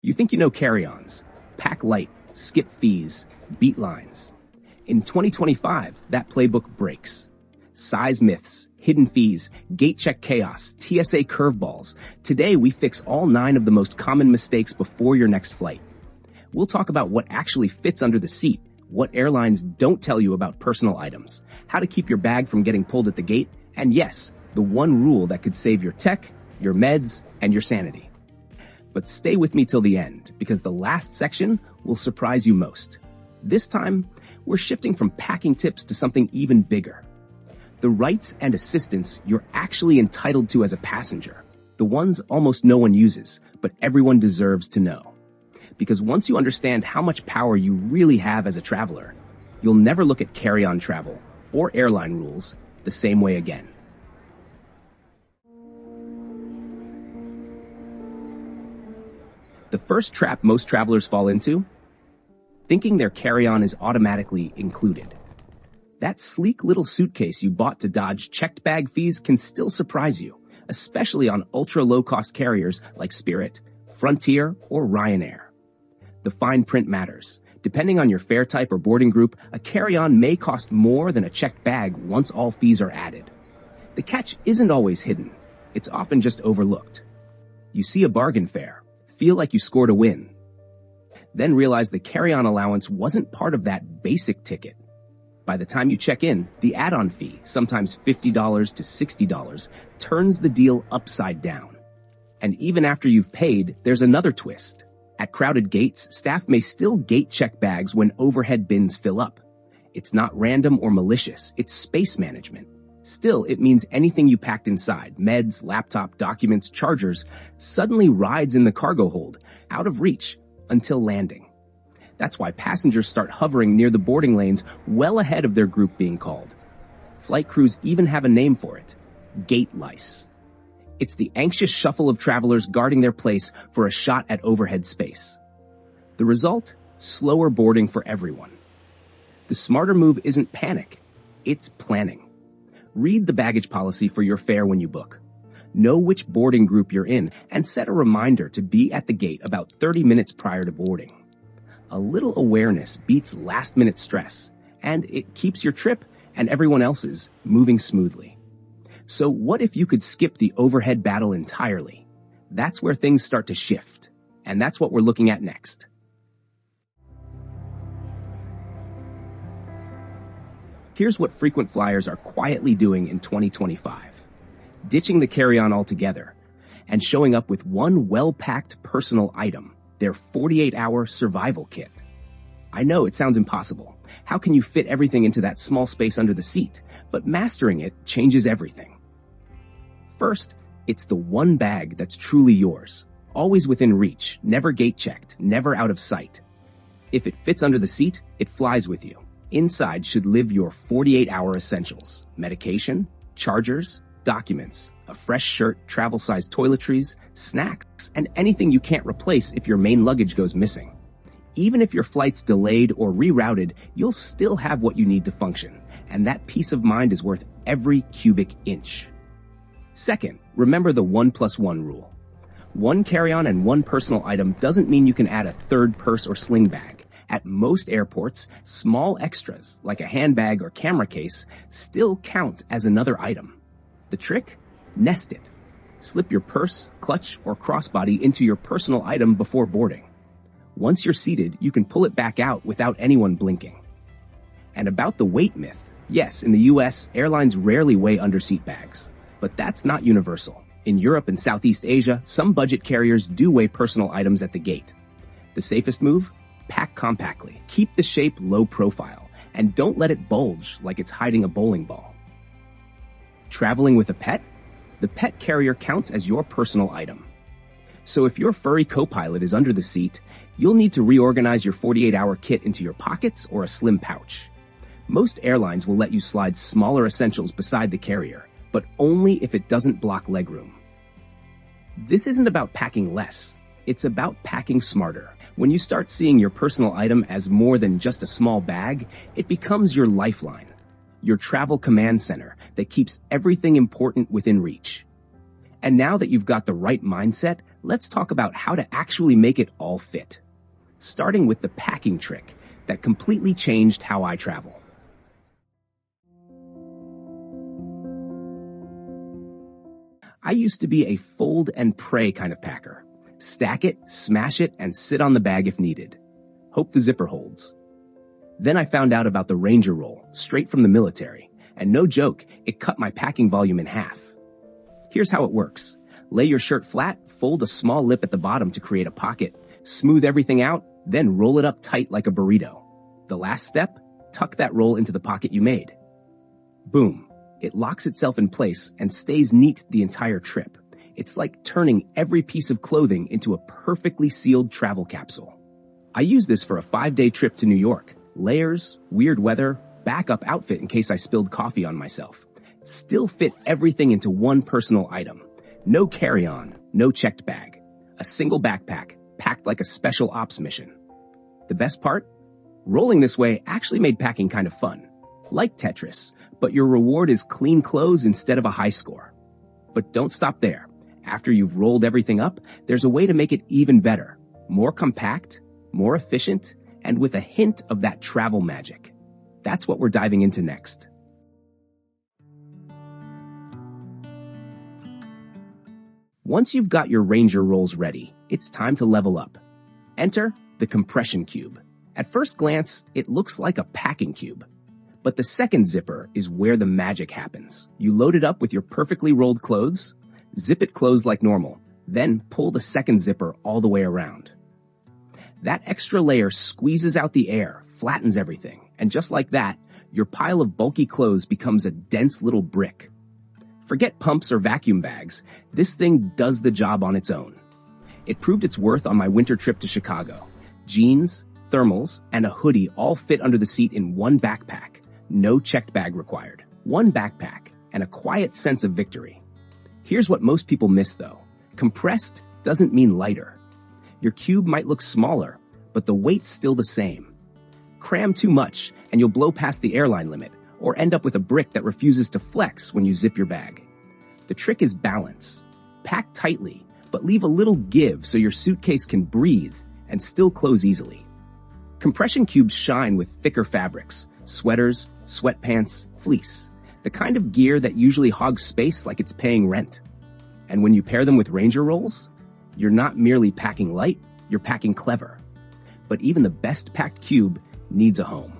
You think you know carry-ons. Pack light, skip fees, beat lines. In 2025, that playbook breaks. Size myths, hidden fees, gate check chaos, TSA curveballs. Today, we fix all 9 of the most common mistakes before your next flight. We'll talk about what actually fits under the seat, what airlines don't tell you about personal items, how to keep your bag from getting pulled at the gate, and yes, the one rule that could save your tech, your meds, and your sanity. But stay with me till the end, because the last section will surprise you most. This time, we're shifting from packing tips to something even bigger. The rights and assistance you're actually entitled to as a passenger. The ones almost no one uses, but everyone deserves to know. Because once you understand how much power you really have as a traveler, you'll never look at carry-on travel or airline rules the same way again. The first trap most travelers fall into? Thinking their carry-on is automatically included. That sleek little suitcase you bought to dodge checked bag fees can still surprise you, especially on ultra-low-cost carriers like Spirit, Frontier, or Ryanair. The fine print matters. Depending on your fare type or boarding group, a carry-on may cost more than a checked bag once all fees are added. The catch isn't always hidden. It's often just overlooked. You see a bargain fare, feel like you scored a win, then realize the carry-on allowance wasn't part of that basic ticket. By the time you check in, the add-on fee, sometimes $50 to $60, turns the deal upside down. And even after you've paid, there's another twist. At crowded gates, staff may still gate check bags when overhead bins fill up. It's not random or malicious, it's space management. Still, it means anything you packed inside, meds, laptop, documents, chargers, suddenly rides in the cargo hold, out of reach, until landing. That's why passengers start hovering near the boarding lanes well ahead of their group being called. Flight crews even have a name for it: gate lice. It's the anxious shuffle of travelers guarding their place for a shot at overhead space. The result? Slower boarding for everyone. The smarter move isn't panic, it's planning. Read the baggage policy for your fare when you book. Know which boarding group you're in and set a reminder to be at the gate about 30 minutes prior to boarding. A little awareness beats last-minute stress, and it keeps your trip and everyone else's moving smoothly. So what if you could skip the overhead battle entirely? That's where things start to shift, and that's what we're looking at next. Here's what frequent flyers are quietly doing in 2025. Ditching the carry-on altogether and showing up with one well-packed personal item, their 48-hour survival kit. I know it sounds impossible. How can you fit everything into that small space under the seat? But mastering it changes everything. First, it's the one bag that's truly yours, always within reach, never gate-checked, never out of sight. If it fits under the seat, it flies with you. Inside should live your 48-hour essentials: medication, chargers, documents, a fresh shirt, travel-sized toiletries, snacks, and anything you can't replace if your main luggage goes missing. Even if your flight's delayed or rerouted, you'll still have what you need to function, and that peace of mind is worth every cubic inch. Second, remember the 1+1 rule. One carry-on and one personal item doesn't mean you can add a third purse or sling bag. At most airports, small extras, like a handbag or camera case, still count as another item. The trick? Nest it. Slip your purse, clutch, or crossbody into your personal item before boarding. Once you're seated, you can pull it back out without anyone blinking. And about the weight myth, yes, in the US, airlines rarely weigh underseat bags. But that's not universal. In Europe and Southeast Asia, some budget carriers do weigh personal items at the gate. The safest move? Pack compactly. Keep the shape low profile, and don't let it bulge like it's hiding a bowling ball. Traveling with a pet? The pet carrier counts as your personal item. So if your furry co-pilot is under the seat, you'll need to reorganize your 48-hour kit into your pockets or a slim pouch. Most airlines will let you slide smaller essentials beside the carrier, but only if it doesn't block legroom. This isn't about packing less. It's about packing smarter. When you start seeing your personal item as more than just a small bag, it becomes your lifeline, your travel command center that keeps everything important within reach. And now that you've got the right mindset, let's talk about how to actually make it all fit. Starting with the packing trick that completely changed how I travel. I used to be a fold and pray kind of packer. Stack it, smash it, and sit on the bag if needed. Hope the zipper holds. Then I found out about the Ranger roll, straight from the military. And no joke, it cut my packing volume in half. Here's how it works. Lay your shirt flat, fold a small lip at the bottom to create a pocket, smooth everything out, then roll it up tight like a burrito. The last step, tuck that roll into the pocket you made. Boom. It locks itself in place and stays neat the entire trip. It's like turning every piece of clothing into a perfectly sealed travel capsule. I use this for a 5-day trip to New York. Layers, weird weather, backup outfit in case I spilled coffee on myself. Still fit everything into one personal item. No carry-on, no checked bag. A single backpack, packed like a special ops mission. The best part? Rolling this way actually made packing kind of fun. Like Tetris, but your reward is clean clothes instead of a high score. But don't stop there. After you've rolled everything up, there's a way to make it even better. More compact, more efficient, and with a hint of that travel magic. That's what we're diving into next. Once you've got your Ranger rolls ready, it's time to level up. Enter the compression cube. At first glance, it looks like a packing cube. But the second zipper is where the magic happens. You load it up with your perfectly rolled clothes, zip it closed like normal, then pull the second zipper all the way around. That extra layer squeezes out the air, flattens everything, and just like that, your pile of bulky clothes becomes a dense little brick. Forget pumps or vacuum bags, this thing does the job on its own. It proved its worth on my winter trip to Chicago. Jeans, thermals, and a hoodie all fit under the seat in one backpack. No checked bag required. One backpack, and a quiet sense of victory. Here's what most people miss though. Compressed doesn't mean lighter. Your cube might look smaller, but the weight's still the same. Cram too much, and you'll blow past the airline limit, or end up with a brick that refuses to flex when you zip your bag. The trick is balance. Pack tightly, but leave a little give so your suitcase can breathe and still close easily. Compression cubes shine with thicker fabrics, sweaters, sweatpants, fleece, the kind of gear that usually hogs space like it's paying rent. And when you pair them with Ranger rolls, you're not merely packing light, you're packing clever. But even the best packed cube needs a home.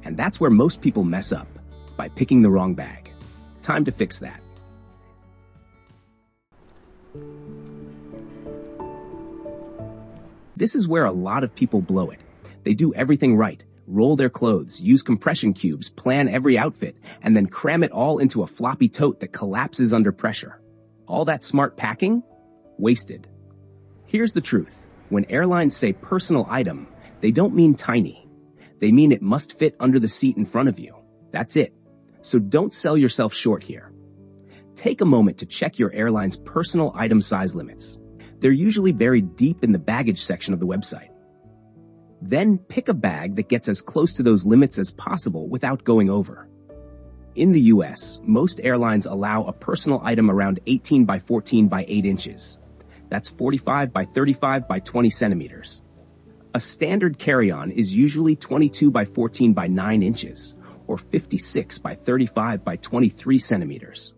And that's where most people mess up, by picking the wrong bag. Time to fix that. This is where a lot of people blow it. They do everything right. Roll their clothes, use compression cubes, plan every outfit, and then cram it all into a floppy tote that collapses under pressure. All that smart packing? Wasted. Here's the truth. When airlines say personal item, they don't mean tiny. They mean it must fit under the seat in front of you. That's it. So don't sell yourself short here. Take a moment to check your airline's personal item size limits. They're usually buried deep in the baggage section of the website. Then pick a bag that gets as close to those limits as possible without going over. In the US, most airlines allow a personal item around 18 by 14 by 8 inches. That's 45 by 35 by 20 centimeters. A standard carry-on is usually 22 by 14 by 9 inches, or 56 by 35 by 23 centimeters.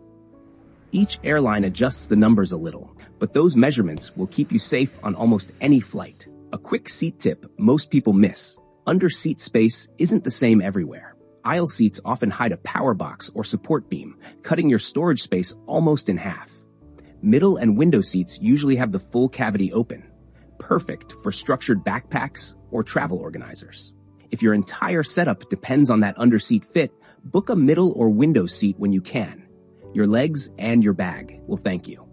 Each airline adjusts the numbers a little, but those measurements will keep you safe on almost any flight. A quick seat tip most people miss. Under seat space isn't the same everywhere. Aisle seats often hide a power box or support beam, cutting your storage space almost in half. Middle and window seats usually have the full cavity open, perfect for structured backpacks or travel organizers. If your entire setup depends on that underseat fit, book a middle or window seat when you can. Your legs and your bag will thank you.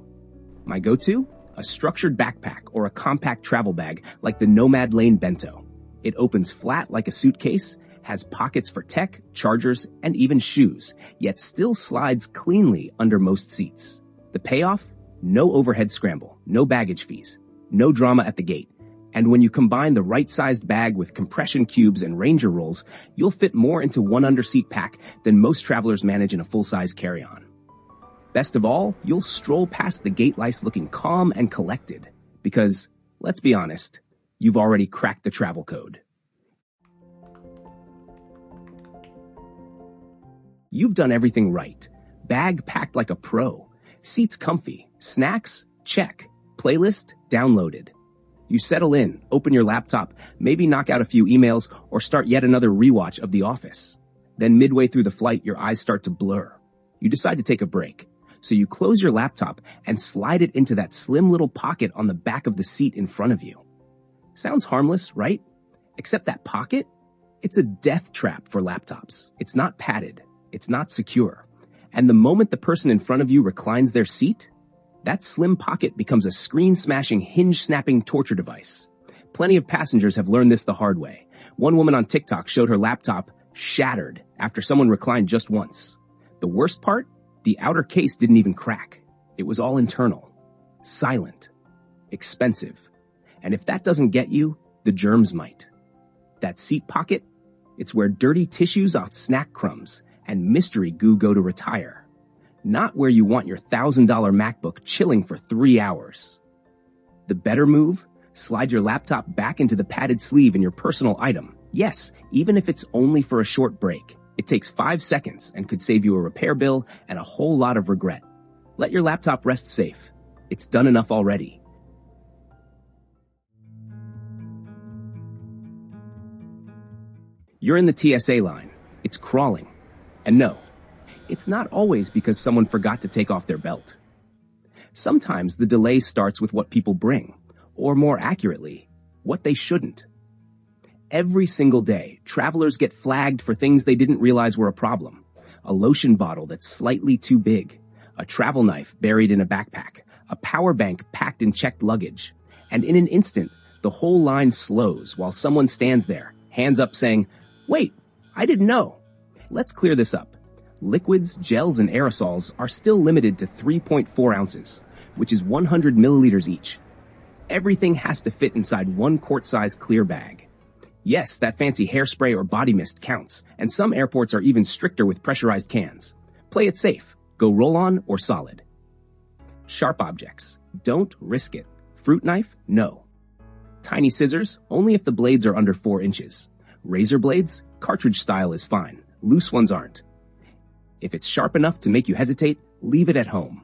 My go-to? A structured backpack or a compact travel bag like the Nomad Lane Bento. It opens flat like a suitcase, has pockets for tech, chargers, and even shoes, yet still slides cleanly under most seats. The payoff? No overhead scramble, no baggage fees, no drama at the gate. And when you combine the right-sized bag with compression cubes and Ranger rolls, you'll fit more into one underseat pack than most travelers manage in a full-size carry-on. Best of all, you'll stroll past the gate lice looking calm and collected. Because, let's be honest, you've already cracked the travel code. You've done everything right. Bag packed like a pro. Seats comfy. Snacks? Check. Playlist? Downloaded. You settle in, open your laptop, maybe knock out a few emails, or start yet another rewatch of The Office. Then midway through the flight, your eyes start to blur. You decide to take a break. So you close your laptop and slide it into that slim little pocket on the back of the seat in front of you. Sounds harmless, right? Except that pocket? It's a death trap for laptops. It's not padded. It's not secure. And the moment the person in front of you reclines their seat, that slim pocket becomes a screen-smashing, hinge-snapping torture device. Plenty of passengers have learned this the hard way. One woman on TikTok showed her laptop shattered after someone reclined just once. The worst part? The outer case didn't even crack. It was all internal, silent, expensive. And if that doesn't get you, the germs might. That seat pocket? It's where dirty tissues off snack crumbs and mystery goo go to retire. Not where you want your $1,000 MacBook chilling for 3 hours. The better move? Slide your laptop back into the padded sleeve in your personal item. Yes, even if it's only for a short break. It takes 5 seconds and could save you a repair bill and a whole lot of regret. Let your laptop rest safe. It's done enough already. You're in the TSA line. It's crawling. And no, it's not always because someone forgot to take off their belt. Sometimes the delay starts with what people bring, or more accurately, what they shouldn't. Every single day, travelers get flagged for things they didn't realize were a problem. A lotion bottle that's slightly too big, a travel knife buried in a backpack, a power bank packed in checked luggage. And in an instant, the whole line slows while someone stands there, hands up saying, "Wait, I didn't know." Let's clear this up. Liquids, gels, and aerosols are still limited to 3.4 ounces, which is 100 milliliters each. Everything has to fit inside one quart-size clear bag. Yes, that fancy hairspray or body mist counts, and some airports are even stricter with pressurized cans. Play it safe. Go roll-on or solid. Sharp objects. Don't risk it. Fruit knife? No. Tiny scissors? Only if the blades are under 4 inches. Razor blades? Cartridge style is fine. Loose ones aren't. If it's sharp enough to make you hesitate, leave it at home.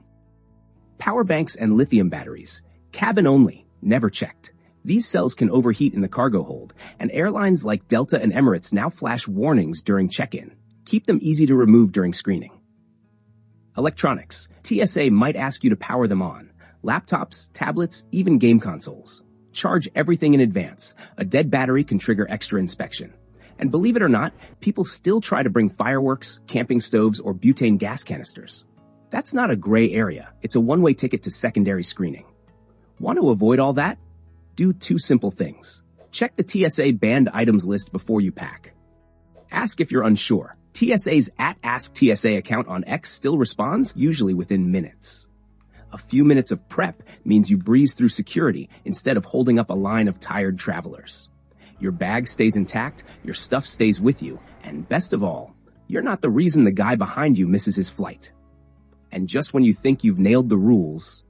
Power banks and lithium batteries. Cabin only. Never checked. These cells can overheat in the cargo hold, and airlines like Delta and Emirates now flash warnings during check-in. Keep them easy to remove during screening. Electronics. TSA might ask you to power them on. Laptops, tablets, even game consoles. Charge everything in advance. A dead battery can trigger extra inspection. And believe it or not, people still try to bring fireworks, camping stoves, or butane gas canisters. That's not a gray area. It's a one-way ticket to secondary screening. Want to avoid all that? Do 2 simple things. Check the TSA banned items list before you pack. Ask if you're unsure. TSA's @AskTSA account on X still responds, usually within minutes. A few minutes of prep means you breeze through security instead of holding up a line of tired travelers. Your bag stays intact, your stuff stays with you, and best of all, you're not the reason the guy behind you misses his flight. And just when you think you've nailed the rules,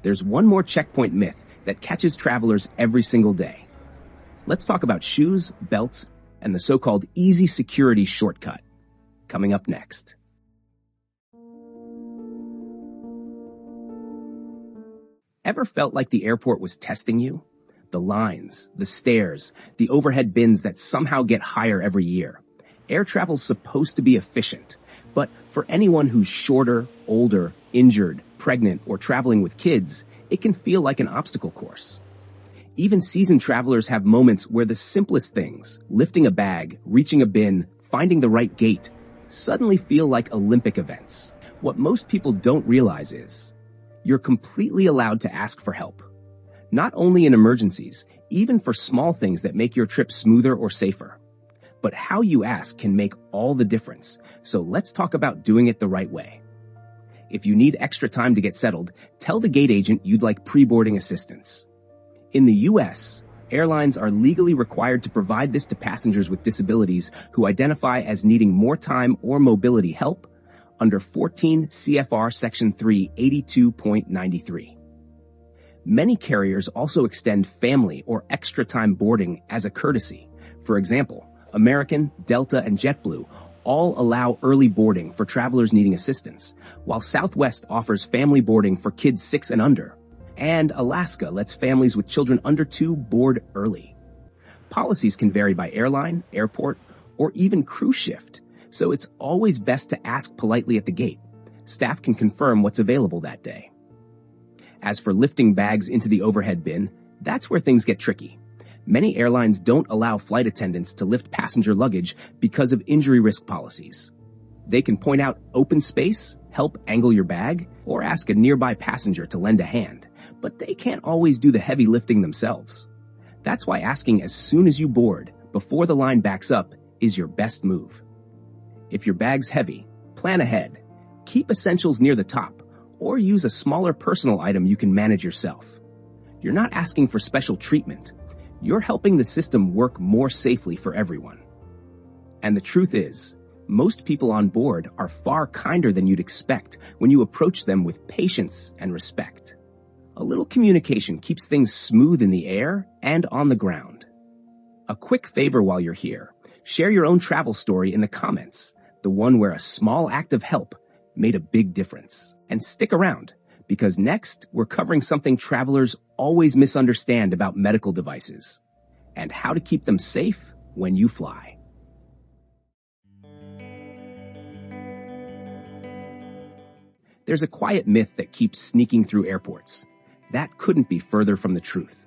there's one more checkpoint myth that catches travelers every single day. Let's talk about shoes, belts, and the so-called easy security shortcut. Coming up next. Ever felt like the airport was testing you? The lines, the stairs, the overhead bins that somehow get higher every year. Air travel's supposed to be efficient, but for anyone who's shorter, older, injured, pregnant, or traveling with kids, it can feel like an obstacle course. Even seasoned travelers have moments where the simplest things, lifting a bag, reaching a bin, finding the right gate, suddenly feel like Olympic events. What most people don't realize is, you're completely allowed to ask for help. Not only in emergencies, even for small things that make your trip smoother or safer. But how you ask can make all the difference, so let's talk about doing it the right way. If you need extra time to get settled, tell the gate agent you'd like pre-boarding assistance. In the U.S., airlines are legally required to provide this to passengers with disabilities who identify as needing more time or mobility help, under 14 CFR Section 382.93. Many carriers also extend family or extra time boarding as a courtesy. For example, American, Delta, and JetBlue all allow early boarding for travelers needing assistance, while Southwest offers family boarding for kids 6 and under, and Alaska lets families with children under 2 board early. Policies can vary by airline, airport, or even cruise shift, so it's always best to ask politely at the gate. Staff can confirm what's available that day. As for lifting bags into the overhead bin, that's where things get tricky. Many airlines don't allow flight attendants to lift passenger luggage because of injury risk policies. They can point out open space, help angle your bag, or ask a nearby passenger to lend a hand, but they can't always do the heavy lifting themselves. That's why asking as soon as you board, before the line backs up, is your best move. If your bag's heavy, plan ahead. Keep essentials near the top, or use a smaller personal item you can manage yourself. You're not asking for special treatment. You're helping the system work more safely for everyone. And the truth is, most people on board are far kinder than you'd expect when you approach them with patience and respect. A little communication keeps things smooth in the air and on the ground. A quick favor while you're here. Share your own travel story in the comments, the one where a small act of help made a big difference. And stick around, because next we're covering something travelers always misunderstand about medical devices and how to keep them safe when you fly. There's a quiet myth that keeps sneaking through airports. That couldn't be further from the truth.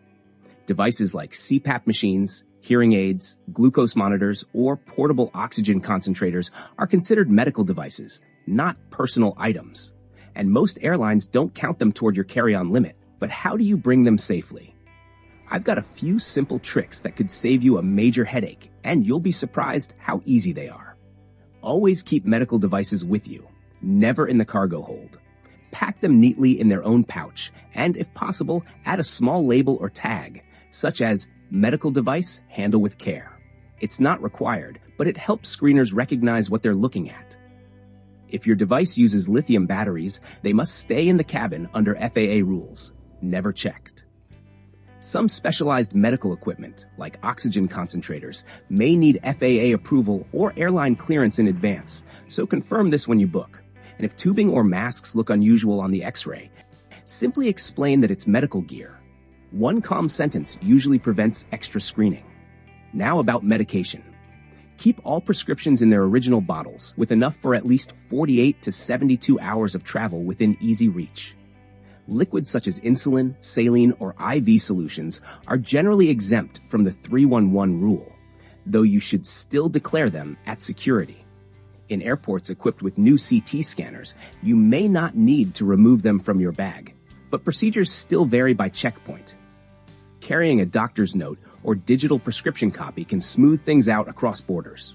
Devices like CPAP machines, hearing aids, glucose monitors, or portable oxygen concentrators are considered medical devices, not personal items. And most airlines don't count them toward your carry-on limit. But how do you bring them safely? I've got a few simple tricks that could save you a major headache, and you'll be surprised how easy they are. Always keep medical devices with you, never in the cargo hold. Pack them neatly in their own pouch, and if possible, add a small label or tag, such as medical device, handle with care. It's not required, but it helps screeners recognize what they're looking at. If your device uses lithium batteries, they must stay in the cabin under FAA rules, never checked. Some specialized medical equipment, like oxygen concentrators, may need FAA approval or airline clearance in advance, so confirm this when you book. And if tubing or masks look unusual on the X-ray, simply explain that it's medical gear. One calm sentence usually prevents extra screening. Now about medication. Keep all prescriptions in their original bottles, with enough for at least 48 to 72 hours of travel within easy reach. Liquids such as insulin, saline, or IV solutions are generally exempt from the 311 rule, though you should still declare them at security. In airports equipped with new CT scanners, you may not need to remove them from your bag, but procedures still vary by checkpoint. Carrying a doctor's note or digital prescription copy can smooth things out across borders.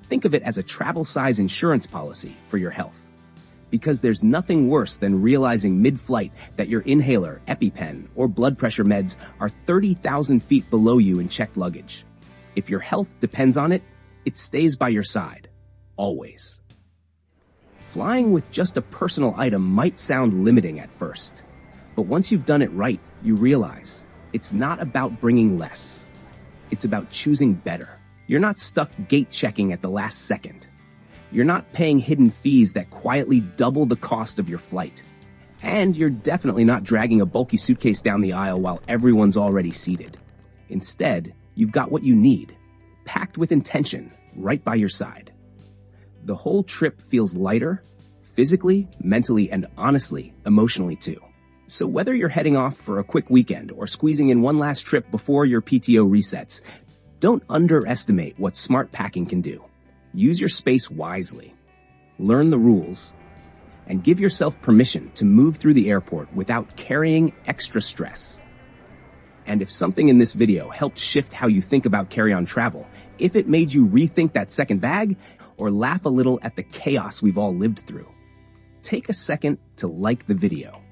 Think of it as a travel-size insurance policy for your health. Because there's nothing worse than realizing mid-flight that your inhaler, EpiPen, or blood pressure meds are 30,000 feet below you in checked luggage. If your health depends on it, it stays by your side. Always. Flying with just a personal item might sound limiting at first. But once you've done it right, you realize it's not about bringing less. It's about choosing better. You're not stuck gate checking at the last second. You're not paying hidden fees that quietly double the cost of your flight. And you're definitely not dragging a bulky suitcase down the aisle while everyone's already seated. Instead, you've got what you need, packed with intention, right by your side. The whole trip feels lighter, physically, mentally, and honestly, emotionally too. So whether you're heading off for a quick weekend or squeezing in one last trip before your PTO resets, don't underestimate what smart packing can do. Use your space wisely. Learn the rules, and give yourself permission to move through the airport without carrying extra stress. And if something in this video helped shift how you think about carry-on travel, if it made you rethink that second bag, or laugh a little at the chaos we've all lived through, take a second to like the video.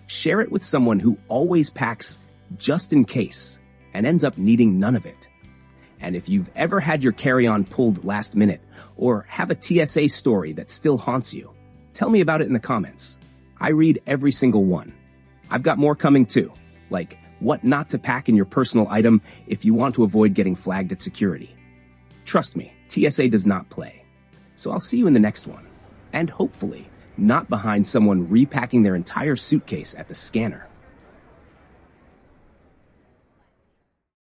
Share it with someone who always packs just in case and ends up needing none of it. And if you've ever had your carry-on pulled last minute or have a TSA story that still haunts you, Tell me about it in the comments. I read every single one. I've got more coming too, like what not to pack in your personal item if you want to avoid getting flagged at security. Trust me, TSA does not play. So I'll see you in the next one. And hopefully, not behind someone repacking their entire suitcase at the scanner.